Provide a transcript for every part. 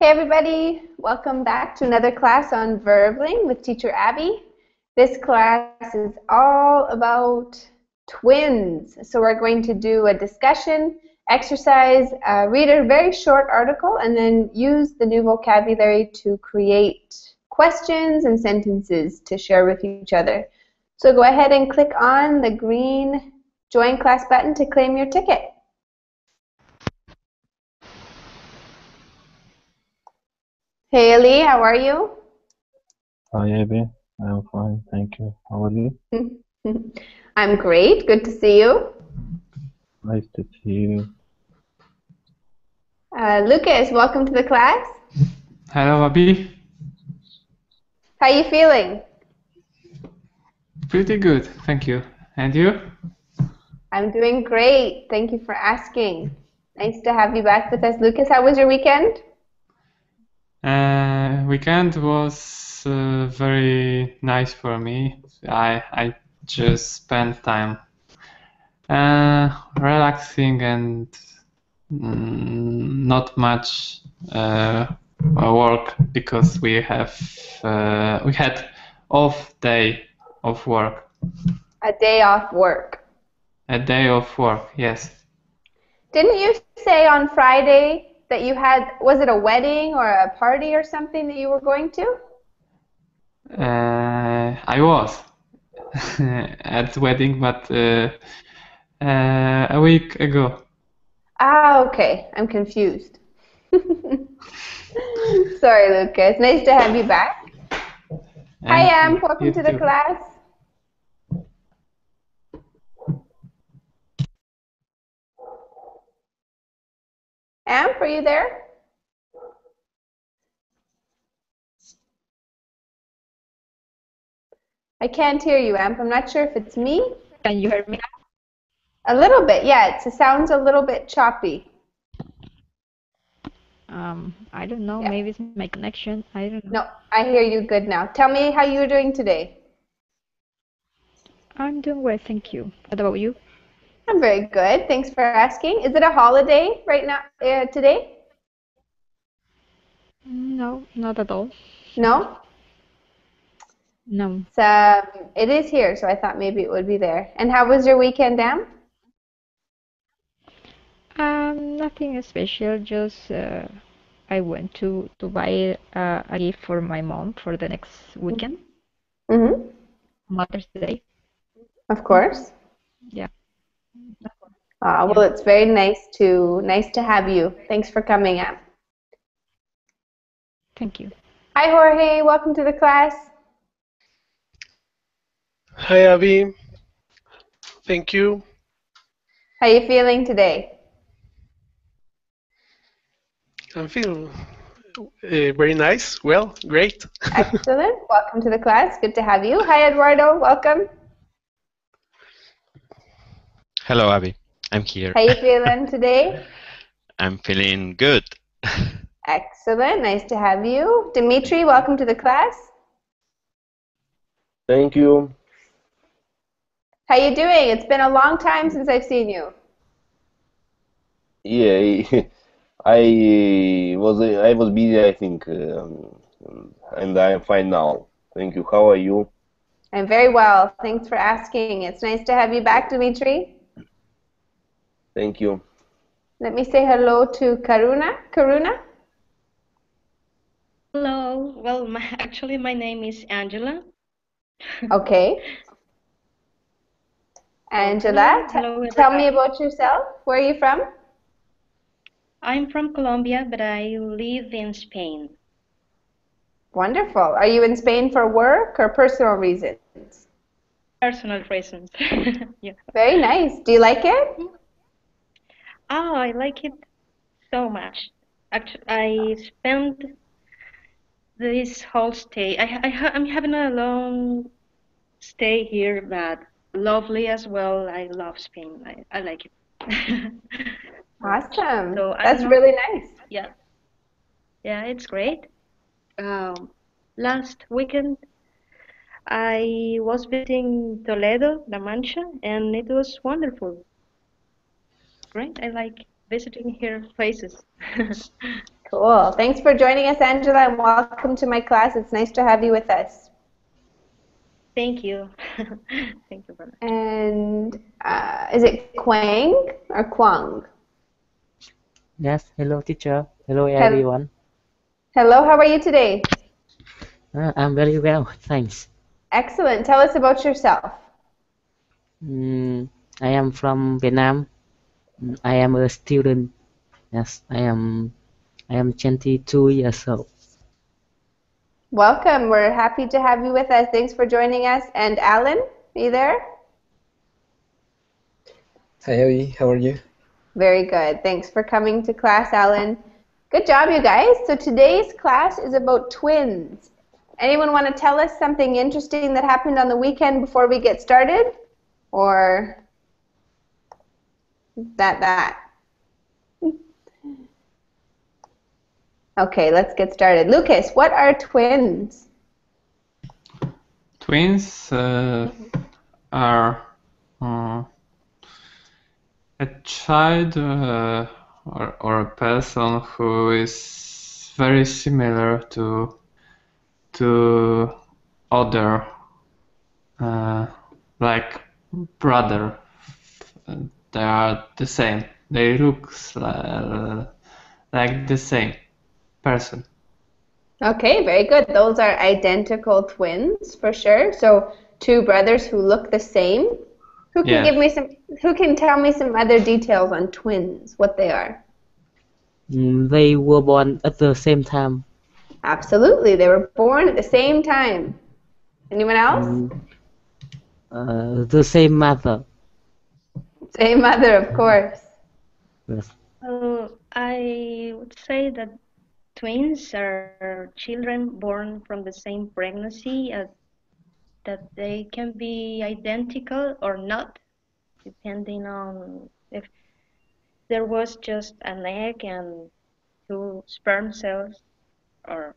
Hey everybody, welcome back to another class on Verbling with teacher Abby. This class is all about twins. So we're going to do a discussion, exercise, read a very short article, and then use the new vocabulary to create questions and sentences to share with each other. So go ahead and click on the green Join Class button to claim your ticket. Hey Ali, how are you? Hi, Abby. I'm fine, thank you. How are you? I'm great. Good to see you. Nice to see you. Lucas, welcome to the class. Hello, Abby. How are you feeling? Pretty good, thank you. And you? I'm doing great. Thank you for asking. Nice to have you back with us. Lucas, how was your weekend? Weekend was very nice for me. I just spent time relaxing and not much work because we had off day of work. A day off work. A day of work, yes. Didn't you say on Friday that you had, was it a wedding or a party or something that you were going to? I was at the wedding, but a week ago. Ah, okay. I'm confused. Sorry, Lucas. Nice to have you back. Hi, Am. Welcome to the class. Amp, are you there? I can't hear you, Amp. I'm not sure if it's me. Can you hear me now? A little bit, yeah. It sounds a little bit choppy. I don't know. Yeah. Maybe it's my connection. I don't know. No, I hear you good now. Tell me how you're doing today. I'm doing well, thank you. What about you? I'm very good. Thanks for asking. Is it a holiday right now today? No, not at all. No? No. It is here, so I thought maybe it would be there. And how was your weekend, Am? Nothing special. Just I went to buy a gift for my mom for the next weekend. Mm-hmm. Mother's Day. Of course. Yeah. Well, it's very nice to have you. Thanks for coming, Am. Thank you. Hi, Jorge. Welcome to the class. Hi, Abby. Thank you. How are you feeling today? I'm feeling very nice. Well, great. Excellent. Welcome to the class. Good to have you. Hi, Eduardo. Welcome. Hello, Abby. I'm here. How you feeling today? I'm feeling good. Excellent. Nice to have you. Dimitri, welcome to the class. Thank you. How you doing? It's been a long time since I've seen you. Yeah, I was busy, I think, and I am fine now. Thank you. How are you? I'm very well. Thanks for asking. It's nice to have you back, Dimitri. Thank you. Let me say hello to Karuna. Karuna? Hello. Well, actually, my name is Angela. Okay. Angela, Hello, tell me about yourself. Where are you from? I'm from Colombia, but I live in Spain. Wonderful. Are you in Spain for work or personal reasons? Personal reasons. Yeah. Very nice. Do you like it? Oh, I like it so much. Actually, I spent this whole stay. I'm having a long stay here, but lovely as well. I love Spain. I like it. Awesome. So I That's don't know. really nice. Yeah. Yeah, it's great. Last weekend, I was visiting Toledo, La Mancha, and it was wonderful. Right? I like visiting here places. Cool. Thanks for joining us, Angela, and welcome to my class. It's nice to have you with us. Thank you. Thank you very much. And is it Quang or Quang? Yes, hello teacher. Hello Hel- everyone. Hello, how are you today? I'm very well, thanks. Excellent. Tell us about yourself. I am from Vietnam. I am a student. Yes, I am 22 years old. Welcome. We're happy to have you with us. Thanks for joining us. And Alan, are you there? Hi Abby, how are you? Very good. Thanks for coming to class, Alan. Good job, you guys. So today's class is about twins. Anyone want to tell us something interesting that happened on the weekend before we get started? Or that? Okay, let's get started. Lucas, what are twins? Twins are a child or a person who is very similar to other like brother. They are the same. They look like the same person. Okay, very good. Those are identical twins for sure. So two brothers who look the same. Who can who can tell me some other details on twins, what they are? They were born at the same time. Absolutely. They were born at the same time. Anyone else? The same mother. Same mother, of course. Yes. I would say that twins are children born from the same pregnancy, that they can be identical or not, depending on if there was just an egg and two sperm cells, or,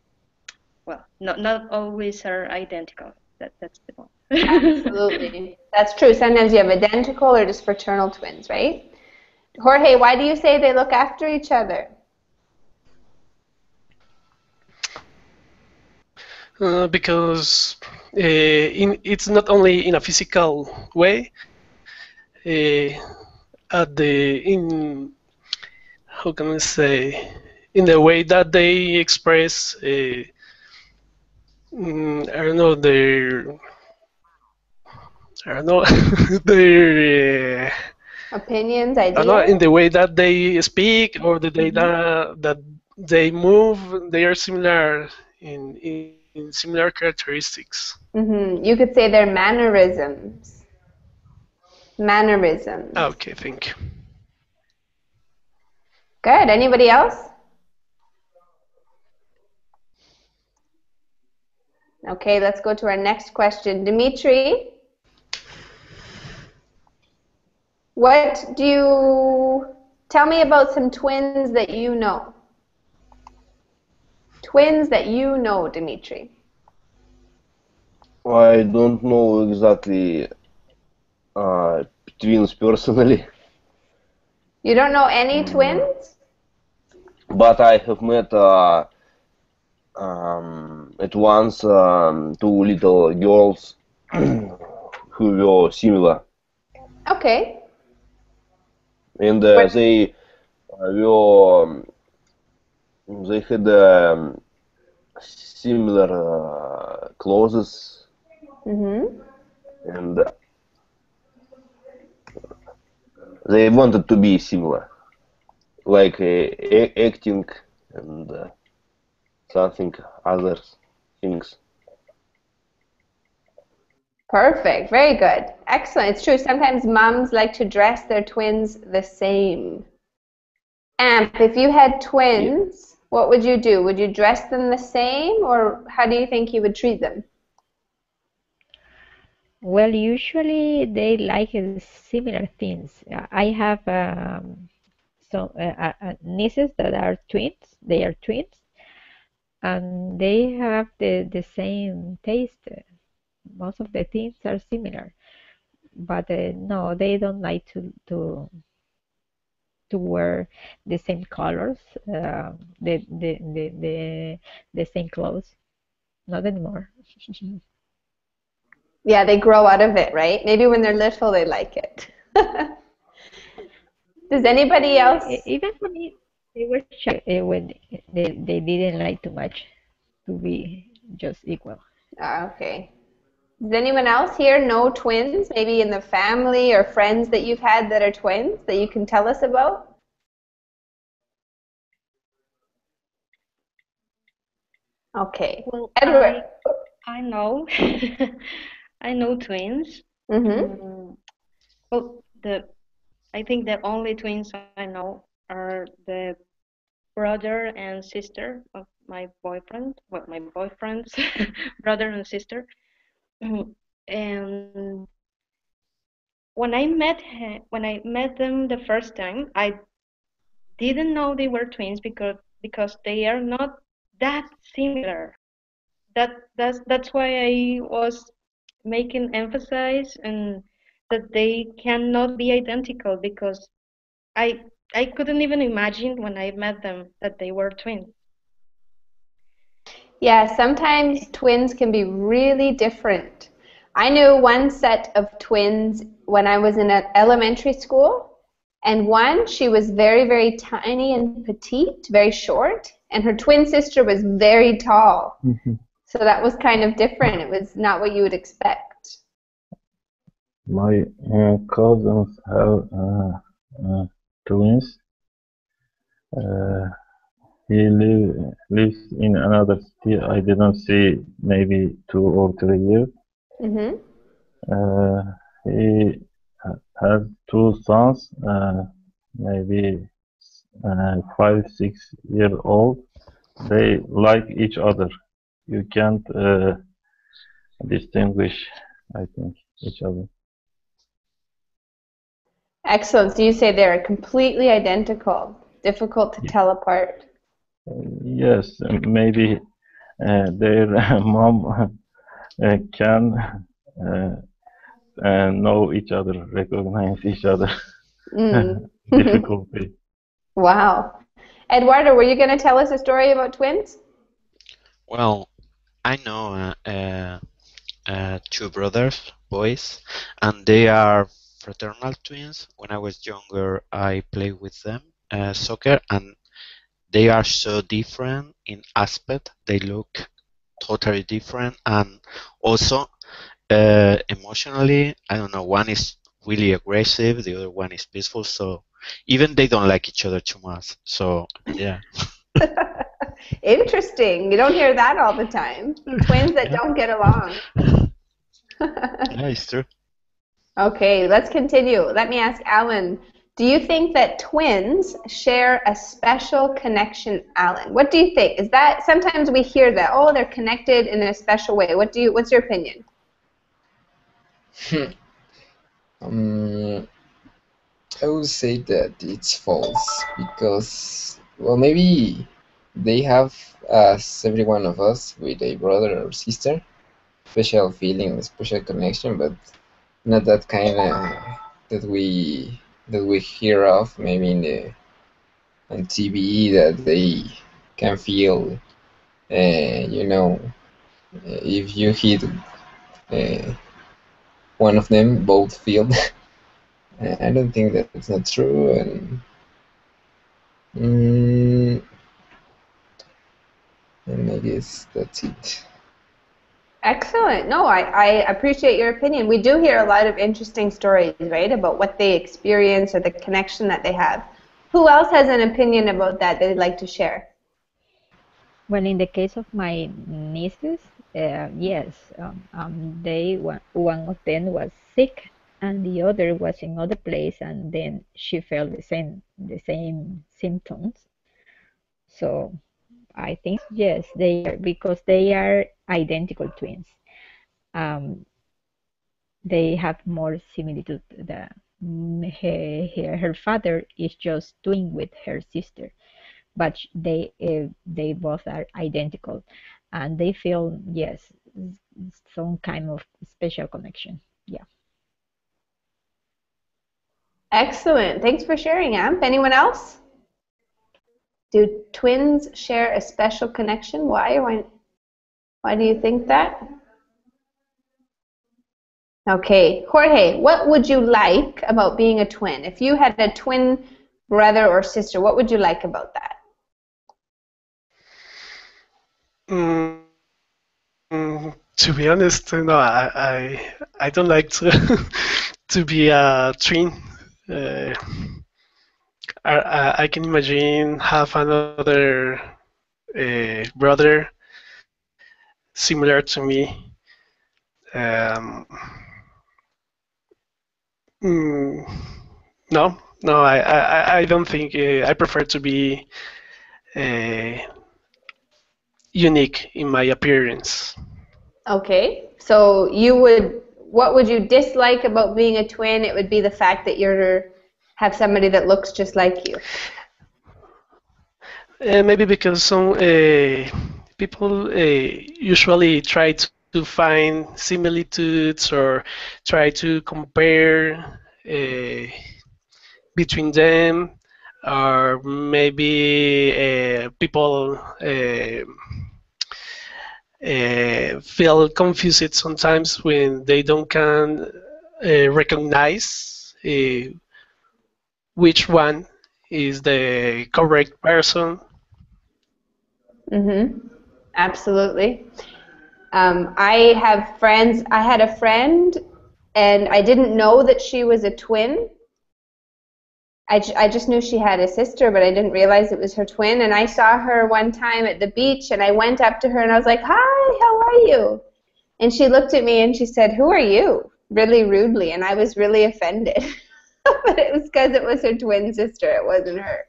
well, not always are identical. That's the point. Absolutely. That's true. Sometimes you have identical or just fraternal twins, right? Jorge, why do you say they look after each other? Because it's not only in a physical way, how can I say, in the way that they express, I don't know, their Opinions, I don't know, in ideas? the way that they speak or the way that they move, they are similar in similar characteristics. You could say they're mannerisms. Mannerisms. Okay, thank you. Good. Anybody else? Okay, let's go to our next question. Dimitri, tell me about some twins that you know? Twins that you know, Dimitri. I don't know exactly twins personally, You don't know any twins? but I have met at once two little girls who were similar, Okay. and What? they had similar clothes, and they wanted to be similar, like acting and something other things. Perfect. Very good. Excellent. It's true. Sometimes moms like to dress their twins the same. Amp, if you had twins, what would you do? Would you dress them the same, or how do you think you would treat them? Well, usually they like similar things. I have nieces that are twins. They are twins, and they have the same taste. Most of the things are similar, but no, they don't like to to wear the same colors, the same clothes. Not anymore. Yeah, they grow out of it, right? Maybe when they're little, they like it. Does anybody else? Even for me, they were shy when they didn't like too much to be just equal. Okay. Does anyone else here know twins, maybe in the family or friends that you've had that are twins that you can tell us about? Okay. Well, Edward. I know I know twins. Mm-hmm. Well, I think the only twins I know are the brother and sister of my boyfriend. Well, my boyfriend's brother and sister. And when I met them the first time, I didn't know they were twins because they are not that similar. That's why I was making emphasize and that they cannot be identical because I I couldn't even imagine when I met them that they were twins. Yeah, sometimes twins can be really different. I knew one set of twins when I was in elementary school, and one, she was very, very tiny and petite, very short, and her twin sister was very tall. So that was kind of different. It was not what you would expect. My cousins have twins. He lives in another city. I didn't see maybe 2 or 3 years. Mm-hmm. He has 2 sons, maybe 5, 6 years old. They like each other. You can't distinguish, I think, each other. Excellent. So you say they're completely identical, difficult to tell apart. Yes, maybe their mom can know each other, recognize each other. Difficulty. Wow. Eduardo, were you going to tell us a story about twins? Well, I know two brothers, boys, and they are fraternal twins. When I was younger, I played with them soccer, and they are so different in aspect. They look totally different, and also emotionally, I don't know. One is really aggressive, the other one is peaceful. So even they don't like each other too much. So yeah. Interesting. You don't hear that all the time. Twins that don't get along. Yeah, it's true. Okay, let's continue. Let me ask Alan, do you think that twins share a special connection, Alan? What do you think? Is that sometimes we hear that, oh, they're connected in a special way. What's your opinion? I would say that it's false because, well, maybe they have, as every one of us, with a brother or sister, special feeling, special connection, but not that kind of that we hear of maybe on TV that they can feel, if you hit one of them, both feel. I don't think that it's not true, and I guess that's it. Excellent. No, I appreciate your opinion. We do hear a lot of interesting stories, right, about what they experience or the connection that they have. Who else has an opinion about that they'd like to share? Well, in the case of my nieces, yes, one of them was sick, and the other was in other place, and then she felt the same symptoms. So I think yes, they are because they are identical twins. Um, they have more similitude. Her father is just twin with her sister, but they both are identical, and they feel yes some kind of special connection. Yeah. Excellent. Thanks for sharing, Amp. Anyone else? Do twins share a special connection? Why? Why do you think that? Okay, Jorge, what would you like about being a twin? If you had a twin brother or sister, what would you like about that? To be honest, no, I don't like to to be a twin. Uh, I can imagine have another brother similar to me. Um, mm, no, no, I don't think. I prefer to be uh, unique in my appearance. Okay, so what would you dislike about being a twin? It would be the fact that have somebody that looks just like you. Maybe because some people usually try to find similitudes or try to compare between them, or maybe people feel confused sometimes when they don't can recognize which one is the correct person. Mm-hmm. Absolutely. I have friends. I had a friend, and I didn't know that she was a twin. I just knew she had a sister, but I didn't realize it was her twin. And I saw her one time at the beach, and I went up to her and I was like, "Hi, how are you?" And she looked at me and she said, "Who are you?" really rudely, and I was really offended. But it was because it was her twin sister. It wasn't her.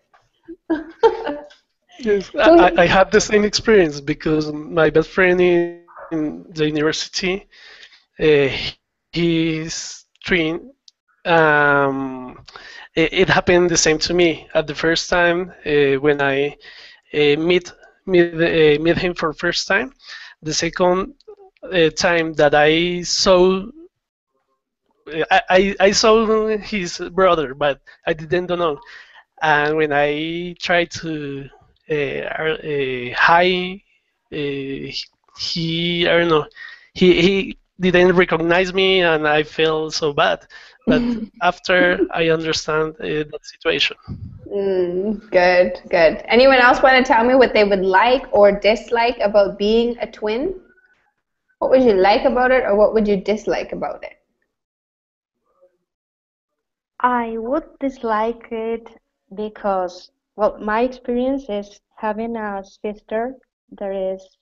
Yes, I had the same experience because my best friend in the university, uh, he's twin. It happened the same to me at the first time when I meet him for first time. The second time that I saw I saw his brother, but I didn't know. And when I tried to hi, he I don't know, he didn't recognize me, and I felt so bad. But after I understand that situation. Good, good. Anyone else want to tell me what they would like or dislike about being a twin? What would you like about it, or what would you dislike about it? I would dislike it because, well, my experience is having a sister that is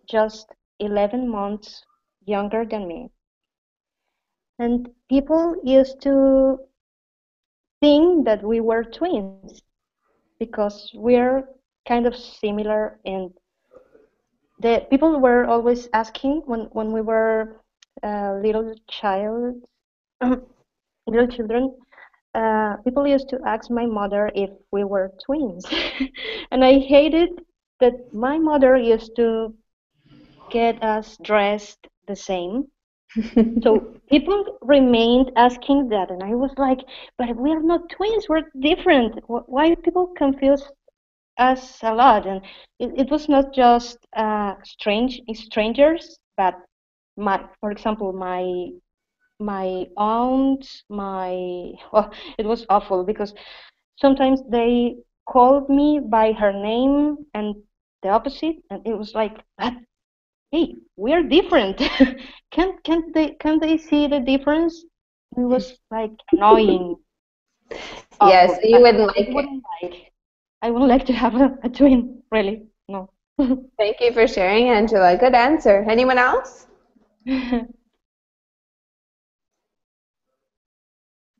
just 11 months younger than me. And people used to think that we were twins because we're kind of similar, and the people were always asking when we were little little children. People used to ask my mother if we were twins, and I hated that my mother used to get us dressed the same. So people remained asking that, and I was like, "But we're not twins. We're different. Why people confuse us a lot?" And it was not just strangers, but for example, my aunt, well, it was awful because sometimes they called me by her name and the opposite, and it was like, "But hey, we're different. Can't they see the difference?" It was like annoying. Yes, Awful. you wouldn't like it. I wouldn't like to have a twin, really. No. Thank you for sharing, Angela. Good answer. Anyone else?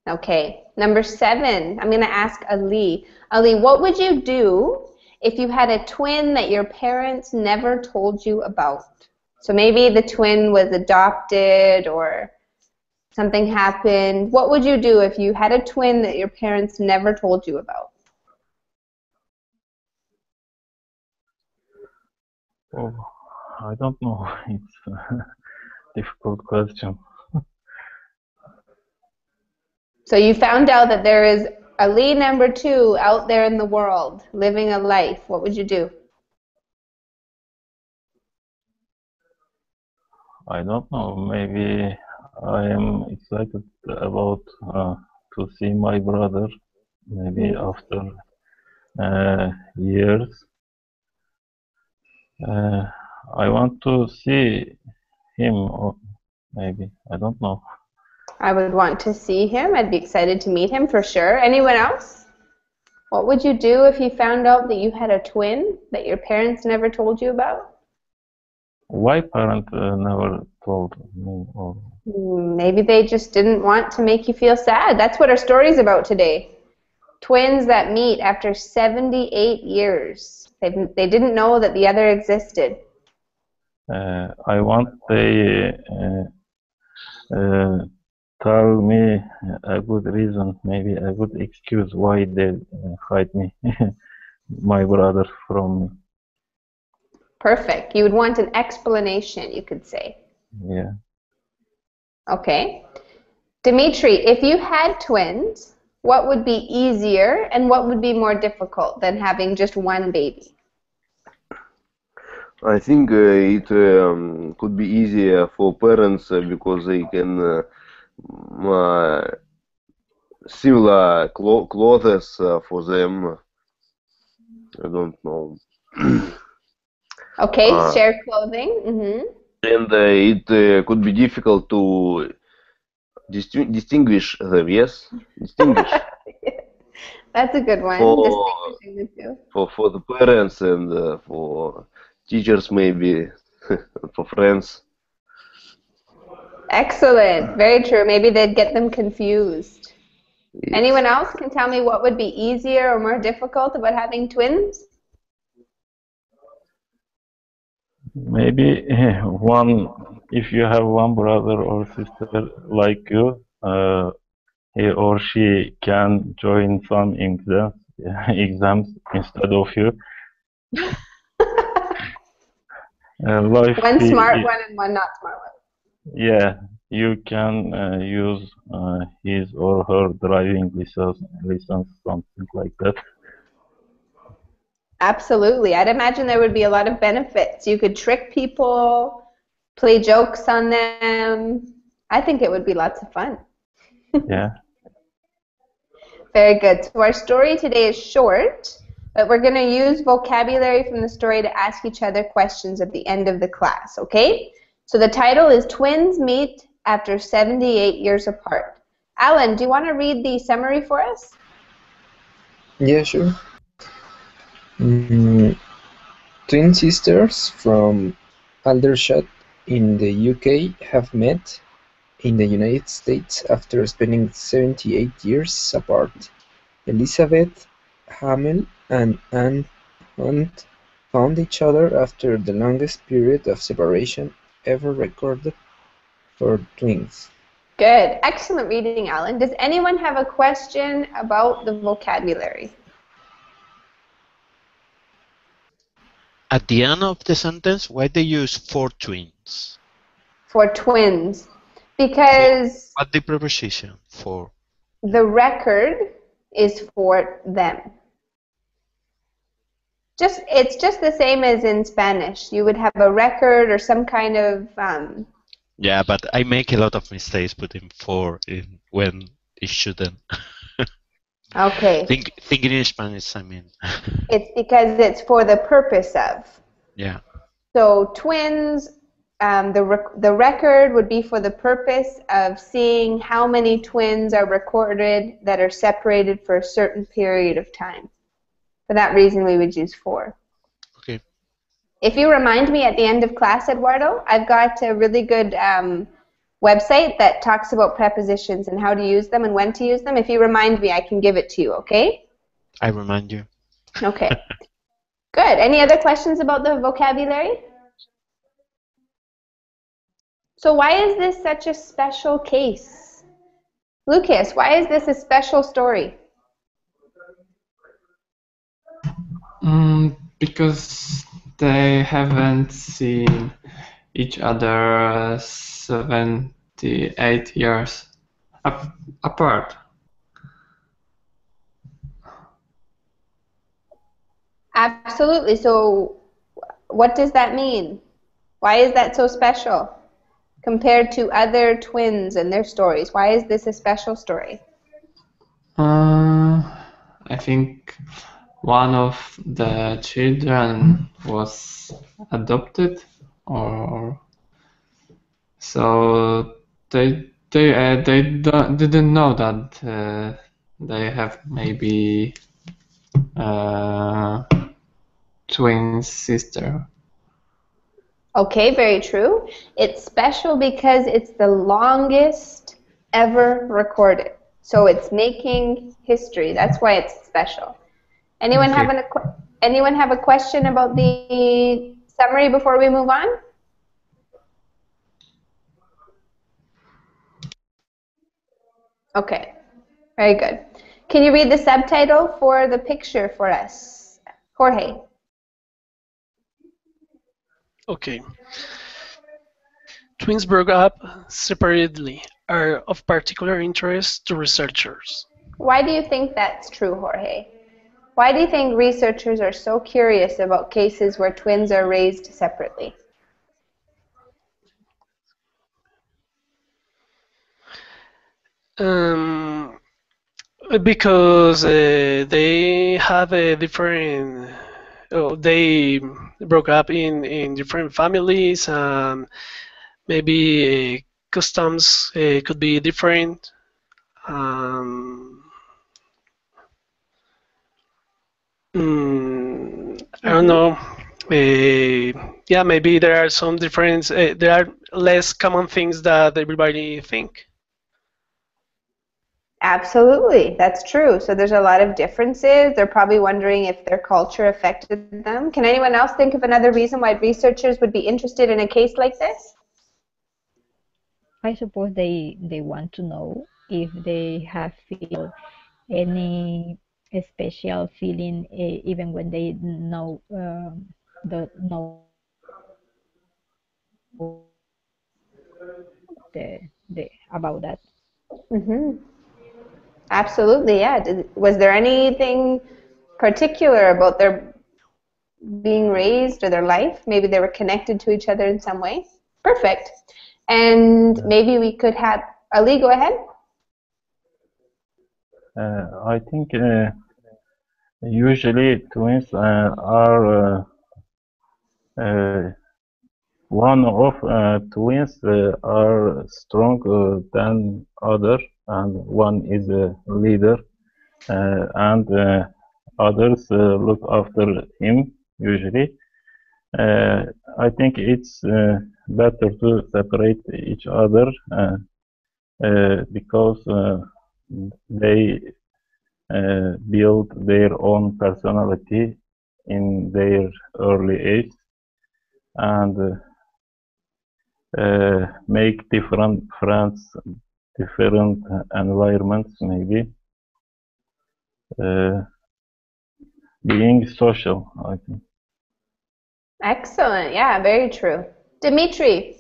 Okay, number 7. I'm going to ask Ali. Ali, what would you do if you had a twin that your parents never told you about? So maybe the twin was adopted or something happened. What would you do if you had a twin that your parents never told you about? Oh, I don't know. It's a difficult question. So you found out that there is a Lee number 2 out there in the world living a life. What would you do? I don't know. Maybe I am excited about to see my brother. Maybe after years. I want to see him, or maybe I don't know. I would want to see him. I'd be excited to meet him for sure. Anyone else? What would you do if you found out that you had a twin that your parents never told you about? Why parent never told me? Or Maybe they just didn't want to make you feel sad. That's what our story is about today. Twins that meet after 78 years. They didn't know that the other existed. I want they tell me a good reason, maybe a good excuse why they hide me, my brother from me. Perfect. You would want an explanation, you could say. Yeah. Okay. Dimitri, if you had twins, what would be easier and what would be more difficult than having just one baby? I think it could be easier for parents because they can similar clothes for them. I don't know. Okay, share clothing. And it could be difficult to distinguish them. Yes, distinguish. That's a good one. Distinguishing the two. For the parents and for teachers, maybe for friends. Excellent. Very true. Maybe they'd get them confused. Yes. Anyone else can tell me what would be easier or more difficult about having twins? Maybe if you have one brother or sister like you, he or she can join some exams instead of you. One smart one and one not smart one. Yeah, you can use his or her driving license, something like that. Absolutely. I'd imagine there would be a lot of benefits. You could trick people, play jokes on them. I think it would be lots of fun. Yeah. Very good. So our story today is short, but we're going to use vocabulary from the story to ask each other questions at the end of the class, okay? So the title is Twins Meet After 78 Years Apart. Alan, do you want to read the summary for us? Yeah, sure. Twin sisters from Aldershot in the UK have met in the United States after spending 78 years apart. Elizabeth Hamel and Anne Hunt found each other after the longest period of separation ever recorded for twins. Good. Excellent reading, Alan. Does anyone have a question about the vocabulary? At the end of the sentence, why they use for twins? For twins. Because What the preposition for? The record is for them. It's just the same as in Spanish. You would have a record or some kind of... Yeah, but I make a lot of mistakes putting for in when it shouldn't. Okay. Think in Spanish, I mean. It's because it's for the purpose of. Yeah. So twins, the record would be for the purpose of seeing how many twins are recorded that are separated for a certain period of time. For that reason, we would use for. Okay. If you remind me at the end of class, Eduardo, I've got a really good website that talks about prepositions and how to use them and when to use them. If you remind me, I can give it to you, okay? I remind you. Okay. Good. Any other questions about the vocabulary? So why is this such a special case? Lucas, why is this a special story? Because they haven't seen each other 78 years apart. Absolutely. So what does that mean? Why is that so special compared to other twins and their stories? Why is this a special story? I think one of the children was adopted, or so didn't know that they have maybe twin sister. Okay, very true. It's special because it's the longest ever recorded. So it's making history. That's why it's special. Anyone have a question about the summary before we move on? Okay, very good. Can you read the subtitle for the picture for us, Jorge? Okay. Twins broke up separately are of particular interest to researchers. Why do you think that's true, Jorge? Why do you think researchers are so curious about cases where twins are raised separately? Because they have a different. Oh, they broke up in different families, and maybe customs could be different. I don't know. Yeah, maybe there are some different. There are less common things that everybody think. Absolutely, that's true. So there's a lot of differences. They're probably wondering if their culture affected them. Can anyone else think of another reason why researchers would be interested in a case like this? I suppose they want to know if they have feel any special feeling even when they know don't know the about that. Mm-hmm. Absolutely, yeah. Was there anything particular about their being raised or their life? Maybe they were connected to each other in some way? Perfect. And maybe we could have Ali, go ahead. I think usually twins are one of twins are stronger than other, and one is a leader, and others look after him usually. I think it's better to separate each other because they build their own personality in their early age and make different friends, different environments, maybe. Being social, I think. Excellent. Yeah, very true. Dimitri.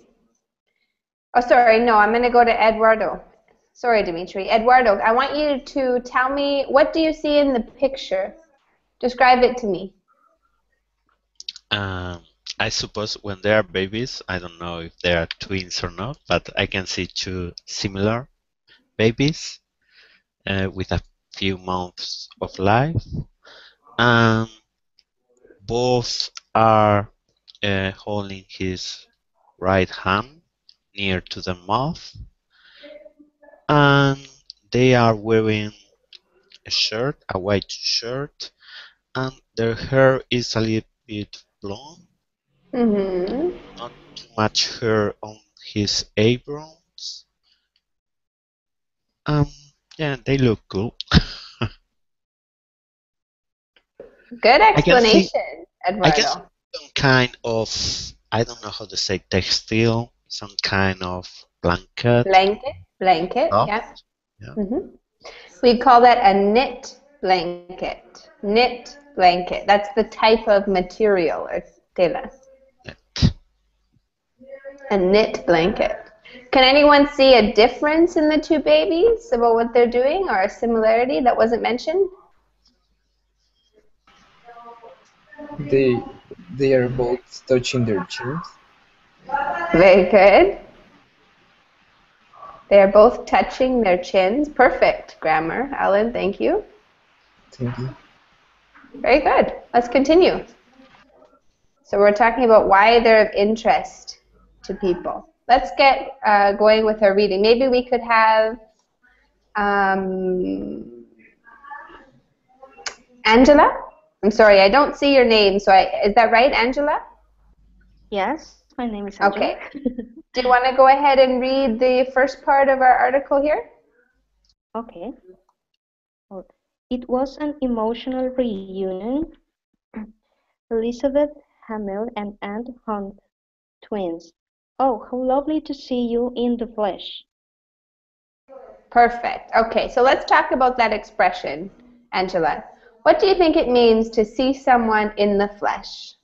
Oh, sorry. No, I'm going to go to Eduardo. Sorry, Dimitri. Eduardo, I want you to tell me, what do you see in the picture? Describe it to me. I suppose when they are babies, I don't know if they are twins or not, but I can see two similar babies with a few months of life. Both are holding his right hand near to the mouth, and they are wearing a shirt, a white shirt, and their hair is a little bit blonde. Mm-hmm. Not too much hair on his eyebrows. Yeah, they look cool. Good explanation, Eduardo. I guess some kind of, I don't know how to say, textile, some kind of blanket. Blanket, Oh, yeah. yeah. Mm-hmm. We call that a knit blanket. Knit blanket. That's the type of material or tela. Knit. A knit blanket. Can anyone see a difference in the two babies about what they're doing or a similarity that wasn't mentioned? They they are both touching their chins. Very good. They are both touching their chins. Perfect grammar, Alan. Thank you. Thank you. Very good. Let's continue. So we're talking about why they're of interest to people. Let's get going with our reading. Maybe we could have Angela. I'm sorry, I don't see your name. So is that right, Angela? Yes, my name is Angela. Okay. Do you want to go ahead and read the first part of our article here? Okay. Well, it was an emotional reunion. Elizabeth Hamill and Anne Hunt, twins. Oh, how lovely to see you in the flesh. Perfect. Okay, so let's talk about that expression, Angela. What do you think it means to see someone in the flesh?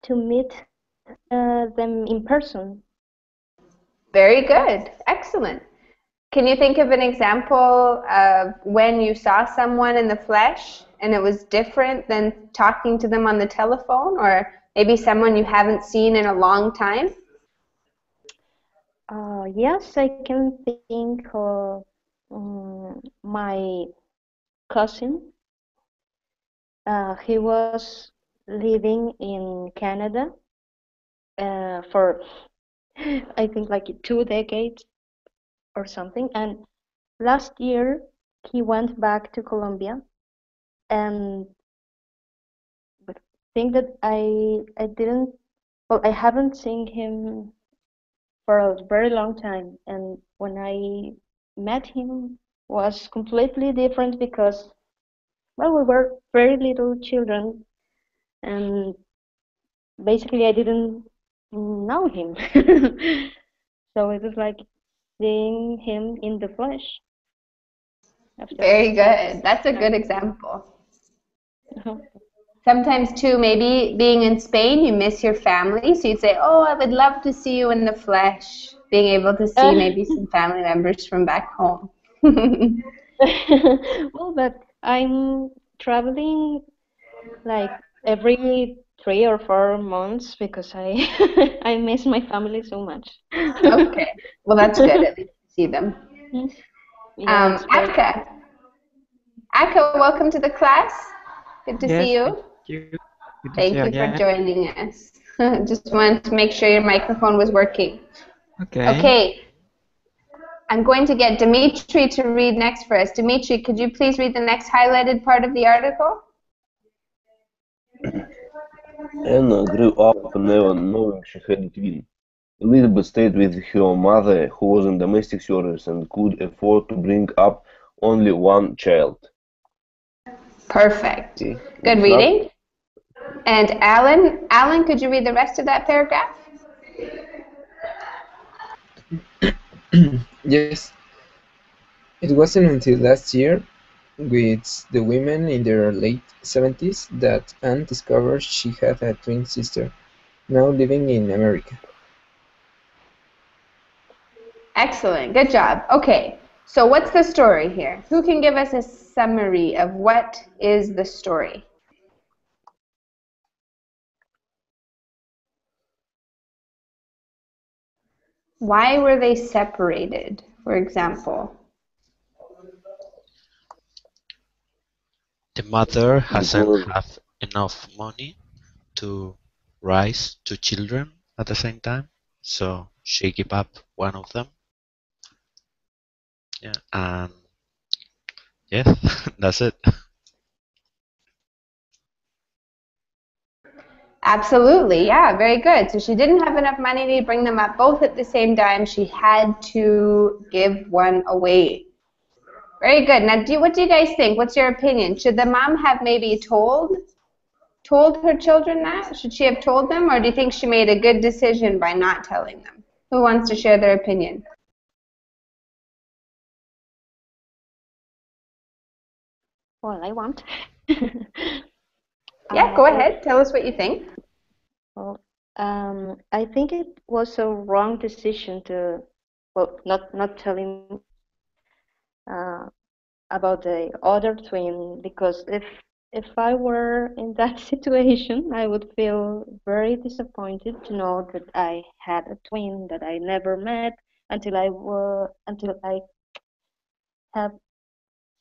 To meet them in person. Very good. Excellent. Can you think of an example of when you saw someone in the flesh and it was different than talking to them on the telephone, or maybe someone you haven't seen in a long time? Yes, I can think of my cousin. He was living in Canada for I think like 2 decades or something, and last year he went back to Colombia, and the thing that I haven't seen him for a very long time, and when I met him was completely different because, well, we were very little children, and basically I didn't know him. So it was like seeing him in the flesh. Very good. That's a good example. Sometimes too, maybe being in Spain, you miss your family, so you'd say, oh, I would love to see you in the flesh, being able to see maybe some family members from back home. Well, but I'm traveling like every 3 or 4 months because I I miss my family so much. Okay, well that's good, at least to see them. Yes, Akka. Akka, welcome to the class. Good to see you. Thank you. Good to Thank see you you for again. joining us. Just wanted to make sure your microphone was working. Okay. Okay. I'm going to get Dimitri to read next for us. Dimitri, could you please read the next highlighted part of the article? Anna grew up never knowing she had a twin. Elizabeth stayed with her mother, who was in domestic service and could afford to bring up only one child. Perfect. Okay. Good reading. And Alan, could you read the rest of that paragraph? Yes. It wasn't until last year, with the women in their late 70s, that Anne discovered she had a twin sister, now living in America. Excellent. Good job. Okay. So what's the story here? Who can give us a summary of what is the story? Why were they separated, for example? The mother hasn't have enough money to raise two children at the same time, so she gave up one of them. Yeah, and yeah, that's it. Absolutely, yeah, very good. So she didn't have enough money to bring them up both at the same time. She had to give one away. Very good. Now, what do you guys think? What's your opinion? Should the mom have maybe told her children that? Should she have told them, or do you think she made a good decision by not telling them? Who wants to share their opinion? Well, I want. Yeah, go ahead. Tell us what you think. Well, I think it was a wrong decision to, well, not telling about the other twin, because if if I were in that situation, I would feel very disappointed to know that I had a twin that I never met until I have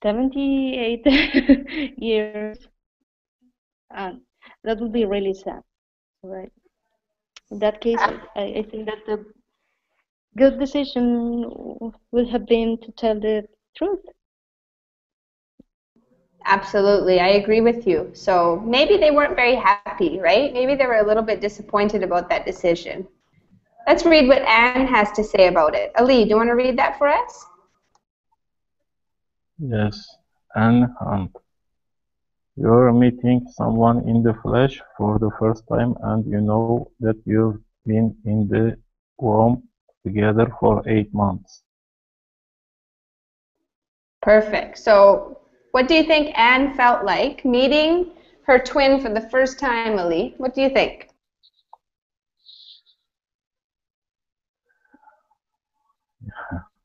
78 years, and that would be really sad, right? In that case, I think that the good decision would have been to tell the truth. Absolutely, I agree with you. So maybe they weren't very happy, right? Maybe they were a little bit disappointed about that decision. Let's read what Anne has to say about it. Ali, do you want to read that for us? Yes, Anne Hunt. You're meeting someone in the flesh for the first time and you know that you've been in the womb together for 8 months. Perfect. So what do you think Anne felt like meeting her twin for the first time, Ali? What do you think?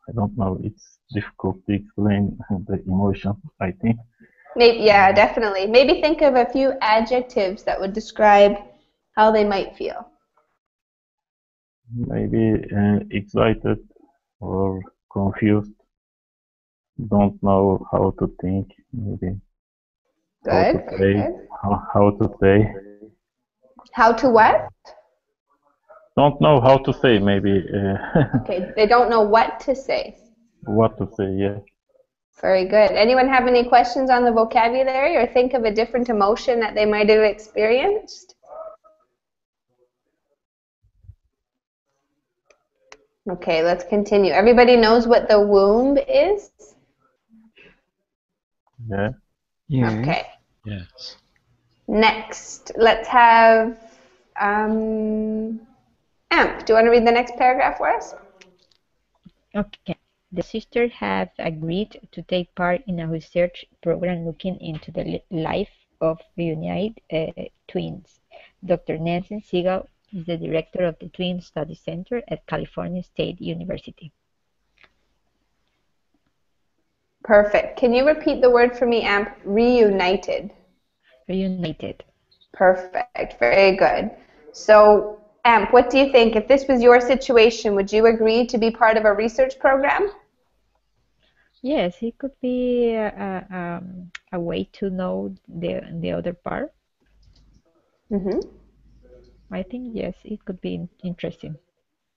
I don't know, it's difficult to explain the emotion, I think. Maybe, yeah, definitely. Maybe think of a few adjectives that would describe how they might feel. Maybe excited or confused, don't know how to think, maybe how to Good, say, good. how to say. How to what? Don't know how to say, maybe. Okay, they don't know what to say. What to say, yeah. Very good. Anyone have any questions on the vocabulary or think of a different emotion that they might have experienced? Okay, let's continue. Everybody knows what the womb is? Yeah. Yes. Okay. Yes. Next, let's have Amp. Do you want to read the next paragraph for us? Okay. The sisters have agreed to take part in a research program looking into the life of reunited twins. Dr. Nancy Siegel is the director of the Twin Study Center at California State University. Perfect. Can you repeat the word for me, Amp? Reunited. Reunited. Perfect. Very good. So, Amp, what do you think? If this was your situation, would you agree to be part of a research program? Yes, it could be a way to know the other part. Mm-hmm. I think, yes, it could be interesting.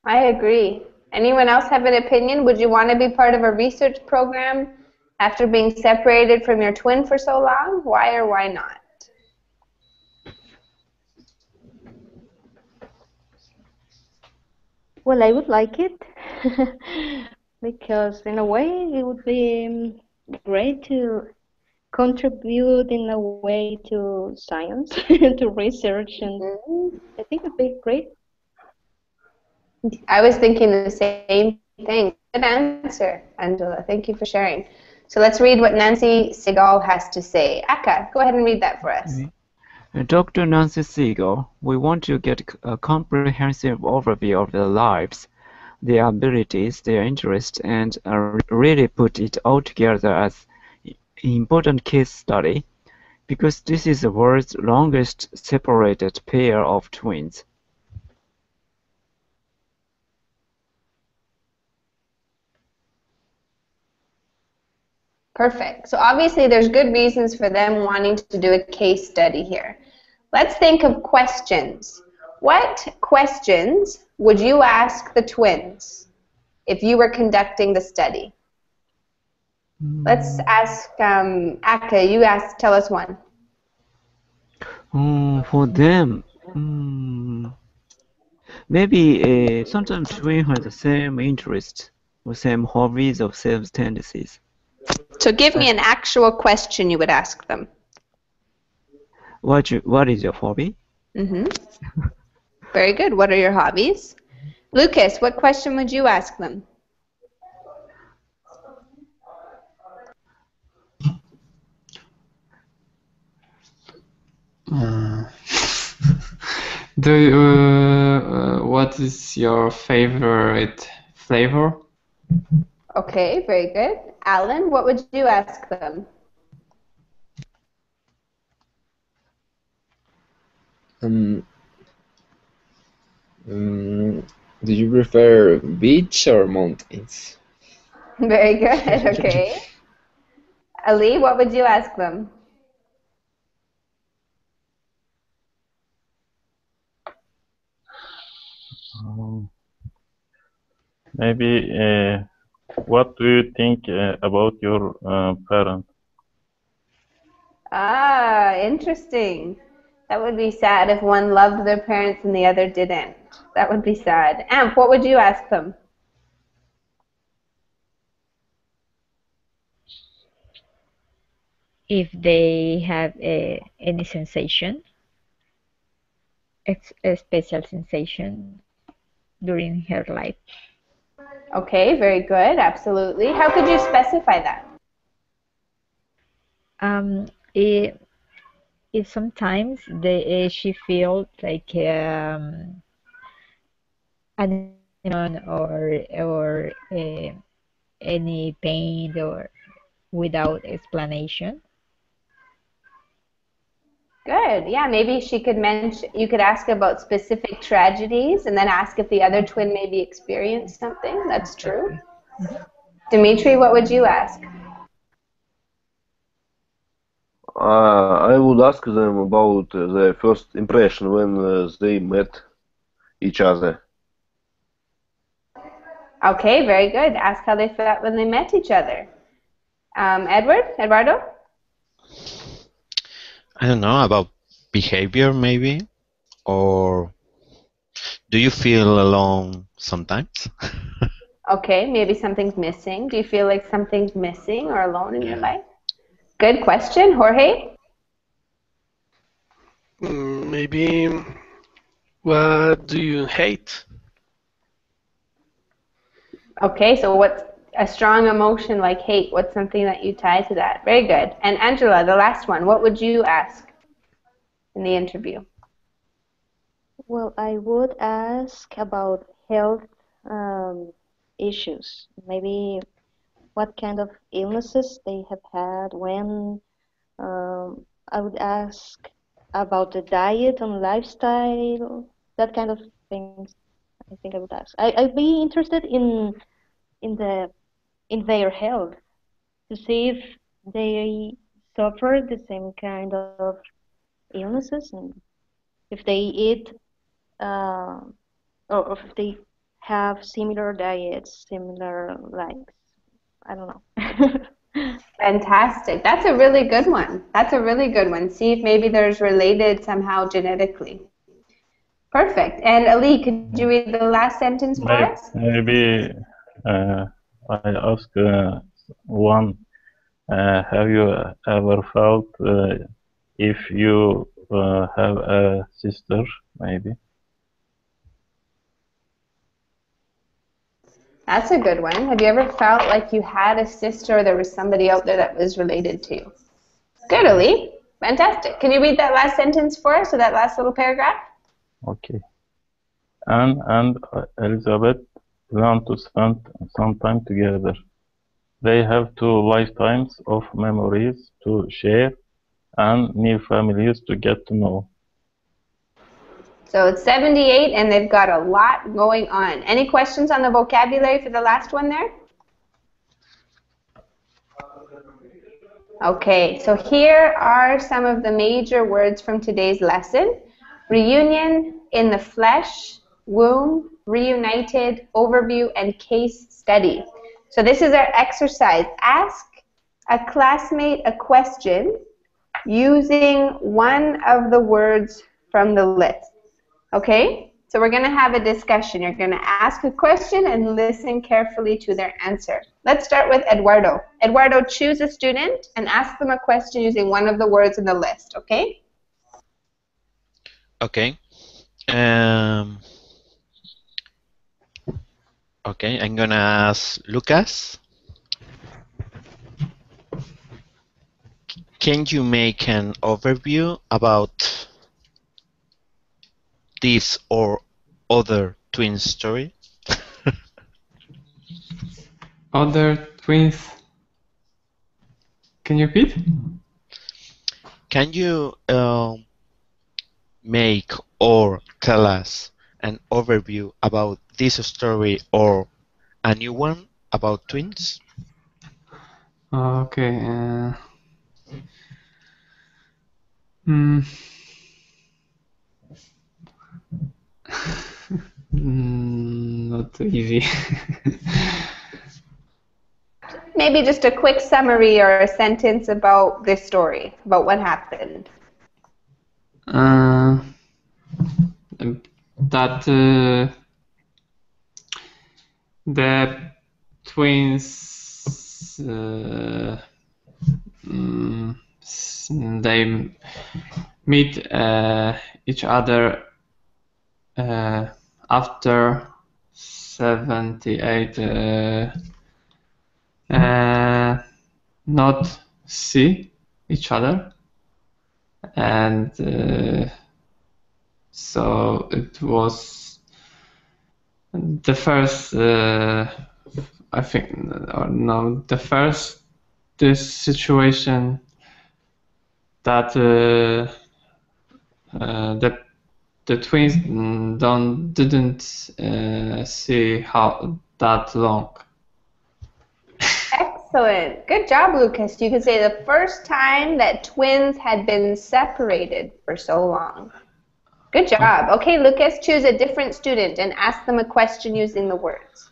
I agree. Anyone else have an opinion? Would you want to be part of a research program after being separated from your twin for so long? Why or why not? Well, I would like it because in a way it would be great to contribute in a way to science, to research, and I think it would be great. I was thinking the same thing. Good answer, Angela. Thank you for sharing. So let's read what Nancy Siegel has to say. Akka, go ahead and read that for us. Dr. Nancy Siegel, we want to get a comprehensive overview of their lives, their abilities, their interests, and really put it all together as an important case study, because this is the world's longest separated pair of twins. Perfect. So obviously there's good reasons for them wanting to do a case study here. Let's think of questions. What questions would you ask the twins if you were conducting the study? Let's ask Akka, tell us one. For them, maybe sometimes twins have the same interests or same hobbies or same tendencies. So give me an actual question you would ask them. What is your hobby? Mm-hmm. Very good. What are your hobbies? Lucas, what question would you ask them? What is your favorite flavor? Okay, very good. Alan, what would you ask them? Um, um, do you prefer beach or mountains? Very good. Okay. Ali, what would you ask them? Maybe what do you think about your parents? Ah, interesting. That would be sad if one loved their parents and the other didn't. That would be sad. Amp, what would you ask them? If they have any sensation, a special sensation during her life. Okay, very good. Absolutely. How could you specify that? If sometimes she feels like an or any pain or without explanation. Good. Yeah, maybe she could mention, you could ask about specific tragedies and then ask if the other twin maybe experienced something. That's true. Dimitri, what would you ask? I would ask them about their first impression when they met each other. Okay, very good. Ask how they felt when they met each other. Eduardo? I don't know, about behavior maybe, or do you feel alone sometimes? Okay, maybe something's missing. Do you feel like something's missing or alone in your life? Good question. Jorge? Maybe what do you hate? Okay, so what's a strong emotion like hate? What's something that you tie to that? Very good. And Angela, the last one, what would you ask in the interview? Well, I would ask about health issues. Maybe what kind of illnesses they have had, when. I would ask about the diet and lifestyle, that kind of things. I think I would ask. I'd be interested in their health to see if they suffer the same kind of illnesses and if they eat or if they have similar diets, similar likes. I don't know. Fantastic. That's a really good one. That's a really good one. See if maybe there's related somehow genetically. Perfect. And Ali, could you read the last sentence for us? Maybe I ask one. Have you ever felt if you have a sister, maybe? That's a good one. Have you ever felt like you had a sister or there was somebody out there that was related to you? Good, Ali. Fantastic. Can you read that last sentence for us, or that last little paragraph? Okay. Anne and Elizabeth plan to spend some time together. They have 2 lifetimes of memories to share and new families to get to know. So it's 78 and they've got a lot going on. Any questions on the vocabulary for the last one there? Okay, so here are some of the major words from today's lesson. Reunion, in the flesh, womb, reunited, overview, and case study. So this is our exercise. Ask a classmate a question using one of the words from the list. Okay? So we're going to have a discussion. You're going to ask a question and listen carefully to their answer. Let's start with Eduardo. Eduardo, choose a student and ask them a question using one of the words in the list, okay? Okay. Okay, I'm gonna ask Lucas. Can you make an overview about this or other twin story? Other twins. Can you repeat? Can you make or tell us an overview about this story or a new one about twins? Okay. Not easy. Maybe just a quick summary or a sentence about this story, about what happened. That the twins they meet each other after 78 not see each other, and so it was the first I think, or no, the first this situation that the twins didn't see how that long. Excellent. Good job, Lucas. You could say the first time that twins had been separated for so long. Good job. Okay, Lucas, choose a different student and ask them a question using the words.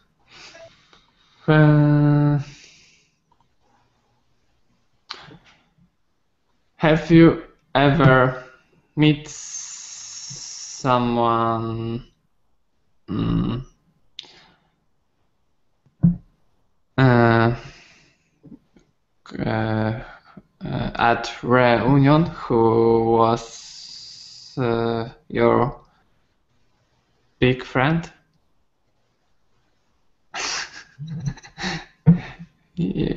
Have you ever met someone at reunion who was your big friend?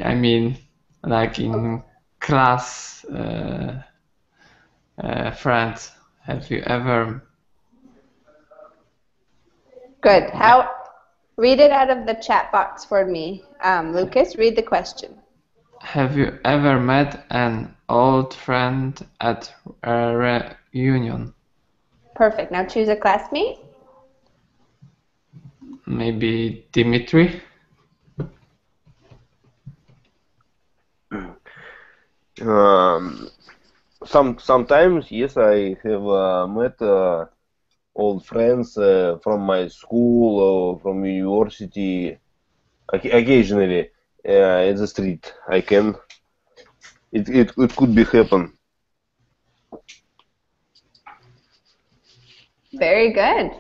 I mean, like in class friends. Have you ever? Good. Read it out of the chat box for me. Lucas, read the question. Have you ever met an old friend at a reunion? Perfect. Now choose a classmate. Maybe Dimitri? Sometimes, yes, I have met old friends from my school or from university. Occasionally, in the street, I can. It could be happen. Very good,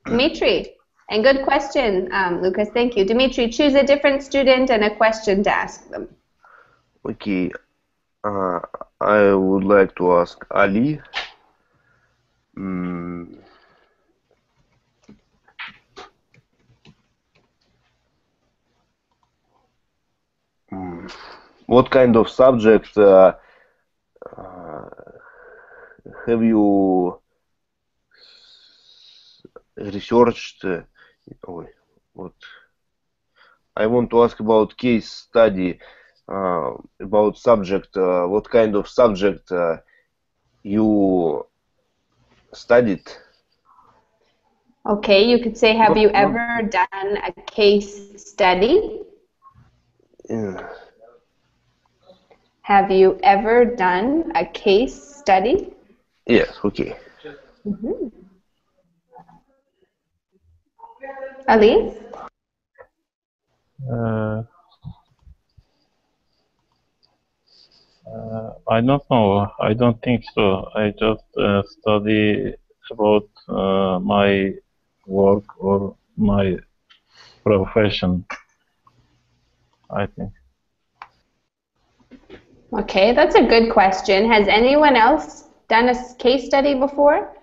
Dimitri. And good question, Lucas. Thank you, Dimitri. Choose a different student and a question to ask them. Okay. I would like to ask Ali. What kind of subject have you researched? What? I want to ask about case study, about subject. What kind of subject you studied? Okay, you could say, have you ever done a case study? Have you ever done a case study? Yes, okay. Ali? I don't know. I don't think so. I just study about my work or my profession, I think. Okay, that's a good question. Has anyone else done a case study before?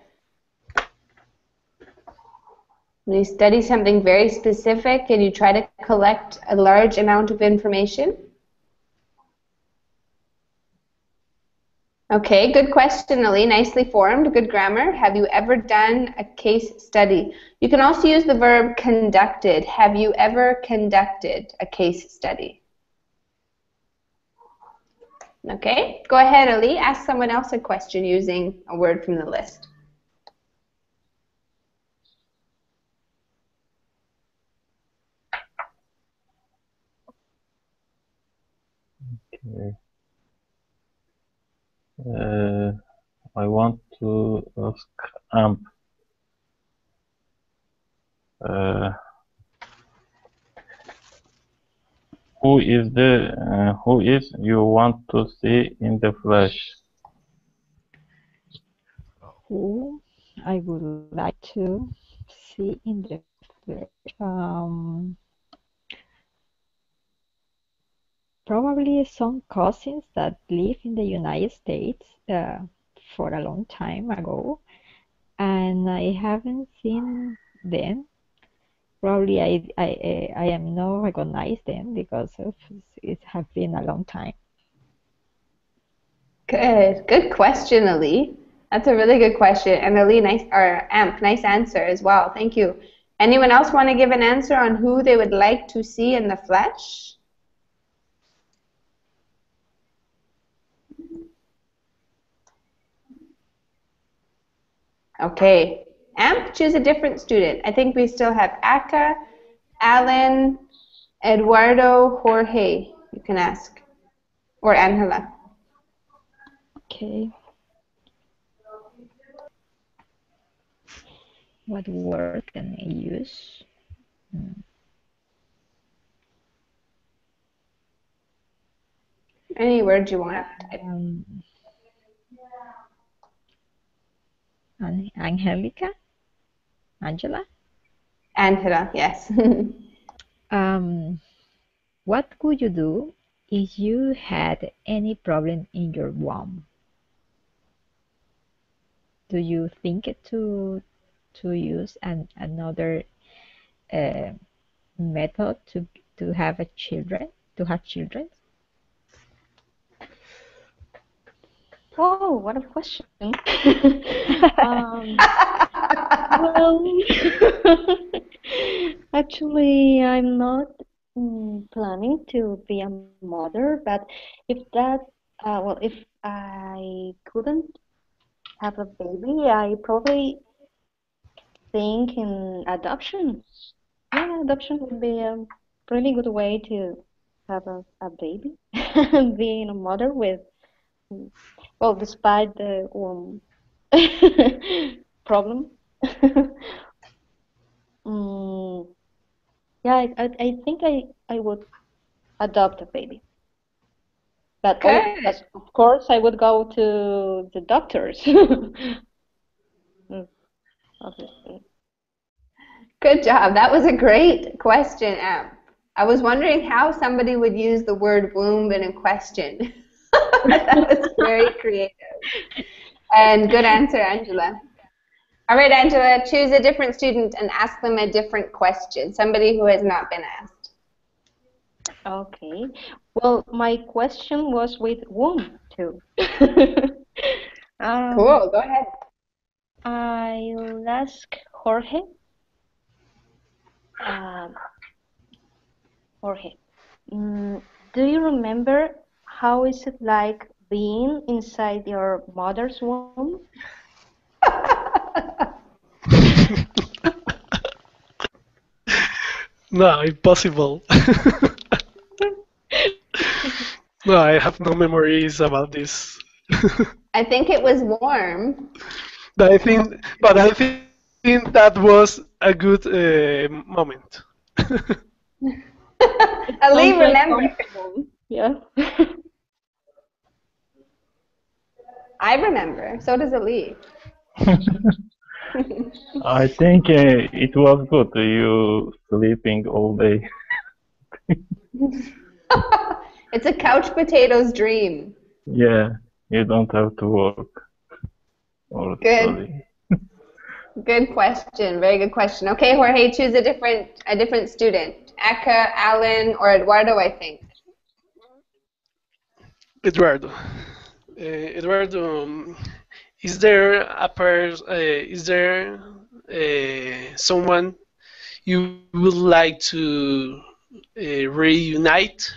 You study something very specific and you try to collect a large amount of information? Okay, good question, Ali. Nicely formed. Good grammar. Have you ever done a case study? You can also use the verb conducted. Have you ever conducted a case study? Okay, go ahead, Ali. Ask someone else a question using a word from the list. I want to ask Amp. Uh, who is you want to see in the flesh? Who I would like to see in the flesh. Probably some cousins that live in the United States for a long time ago, and I haven't seen them. Probably I am not recognize them because of it has been a long time. Good question, Ali. That's a really good question, and Ali, Amp, nice answer as well. Thank you. Anyone else want to give an answer on who they would like to see in the flesh? Okay, Amp, choose a different student. I think we still have Aka, Alan, Eduardo, Jorge. You can ask, or Angela. Okay. What word can I use? Any word you want. Angelica? Angela? Angela, yes. What would you do if you had any problem in your womb? Do you think to use another method to have children? Oh, what a question. Well, actually, I'm not planning to be a mother, but if if I couldn't have a baby, I probably think in adoption. Yeah, adoption would be a really good way to have a baby, being a mother with, well, despite the problem. Yeah, I think I would adopt a baby. But of course, I would go to the doctors. Obviously. Good job. That was a great question, Amp. I was wondering how somebody would use the word womb in a question. That was very creative. And good answer, Angela. All right, Angela, choose a different student and ask them a different question, somebody who has not been asked. Okay. Well, my question was with womb, too. Cool, go ahead. I'll ask Jorge. Jorge, do you remember how is it like being inside your mother's womb? No, impossible. No, I have no memories about this. I think it was warm. But I think that was a good moment. Ali, remember. Yeah. I remember. So does Ali. I think it was good. You sleeping all day. It's a couch potato's dream. Yeah, you don't have to work or study. Good question. Very good question. Okay, Jorge, choose a different student. Aka, Alan, or Eduardo, I think. Eduardo. Eduardo, is there someone you would like to reunite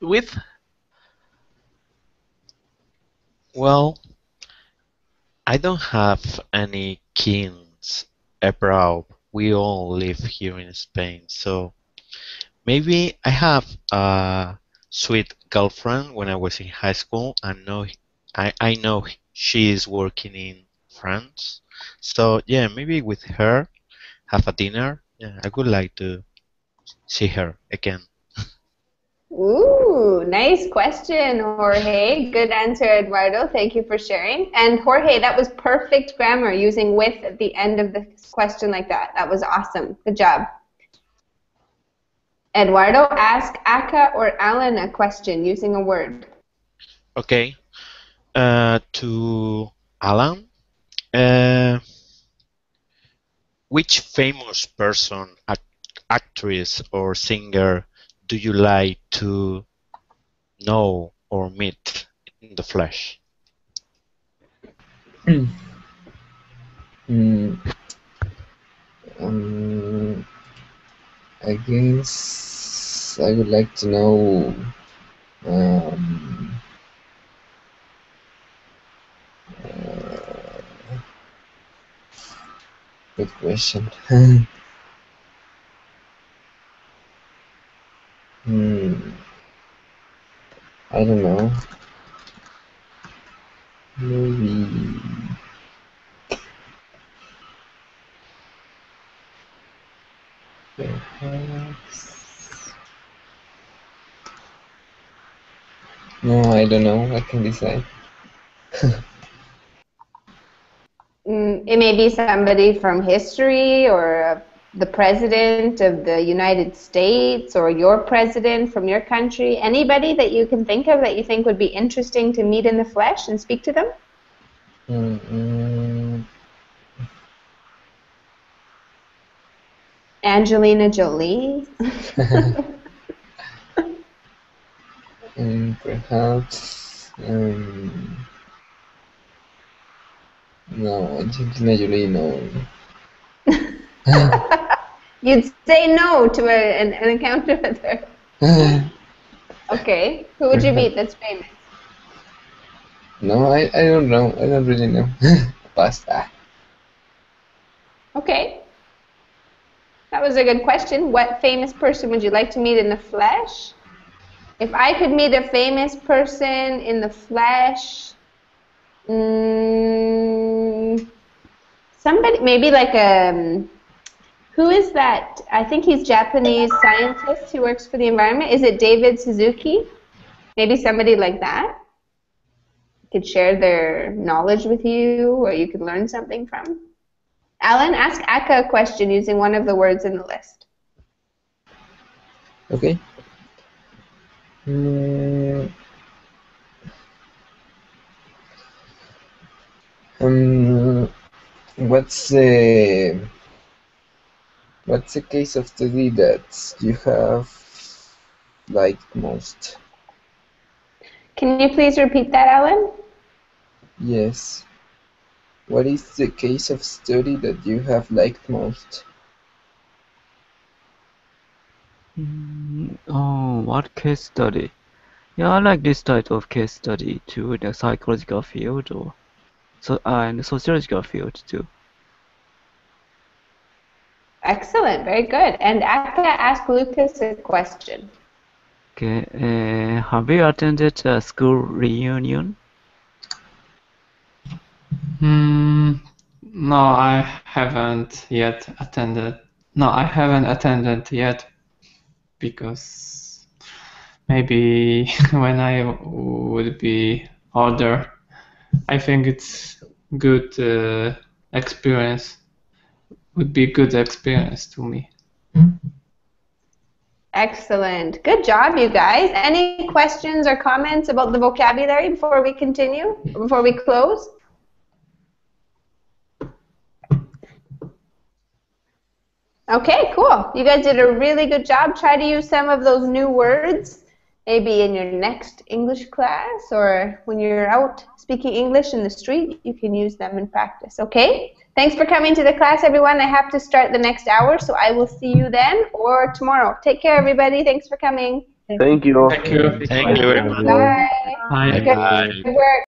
with? Well, I don't have any kins abroad. We all live here in Spain, so maybe I have a sweet girlfriend when I was in high school, and now I know she is working in France. So yeah, maybe with her have a dinner. Yeah, I would like to see her again. Ooh, nice question, Jorge. Good answer, Eduardo. Thank you for sharing. And Jorge, that was perfect grammar using with at the end of the question like that. That was awesome. Good job. Eduardo, ask Aka or Alan a question using a word. Okay. To Alan, which famous person, actress, or singer do you like to know or meet in the flesh? I guess I would like to know. Good question. I don't know. Maybe. Perhaps. No, I don't know. I can decide. It may be somebody from history or the president of the United States or your president from your country. Anybody that you can think of that you think would be interesting to meet in the flesh and speak to them? Angelina Jolie. Perhaps. No, Angelina Jolie, no. You'd say no to an encounter with her. Okay. Who would you meet that's famous? No, I don't know. I don't really know. Basta. Okay. That was a good question. What famous person would you like to meet in the flesh? If I could meet a famous person in the flesh, somebody, maybe like who is that? I think he's Japanese scientist who works for the environment. Is it David Suzuki? Maybe somebody like that could share their knowledge with you, or you could learn something from. Alan, ask Aka a question using one of the words in the list. Okay. What's the case of study that you have liked most? Can you please repeat that, Alan? Yes. What is the case of study that you have liked most? Oh, what case study? Yeah, I like this type of case study too, the psychological field or and the sociological field too. Excellent, very good. And Aka, ask Lucas a question. Okay, have you attended a school reunion? No, I haven't yet attended. No, I haven't attended yet because maybe when I would be older, I think it's good experience. Would be good experience to me. Excellent. Good job, you guys. Any questions or comments about the vocabulary before we continue, before we close? Okay, cool. You guys did a really good job. Try to use some of those new words, maybe in your next English class or when you're out speaking English in the street, you can use them in practice, okay? Thanks for coming to the class, everyone. I have to start the next hour, so I will see you then or tomorrow. Take care, everybody. Thanks for coming. Thank you. Thank you. Thank you very much. Bye. Bye. Good work.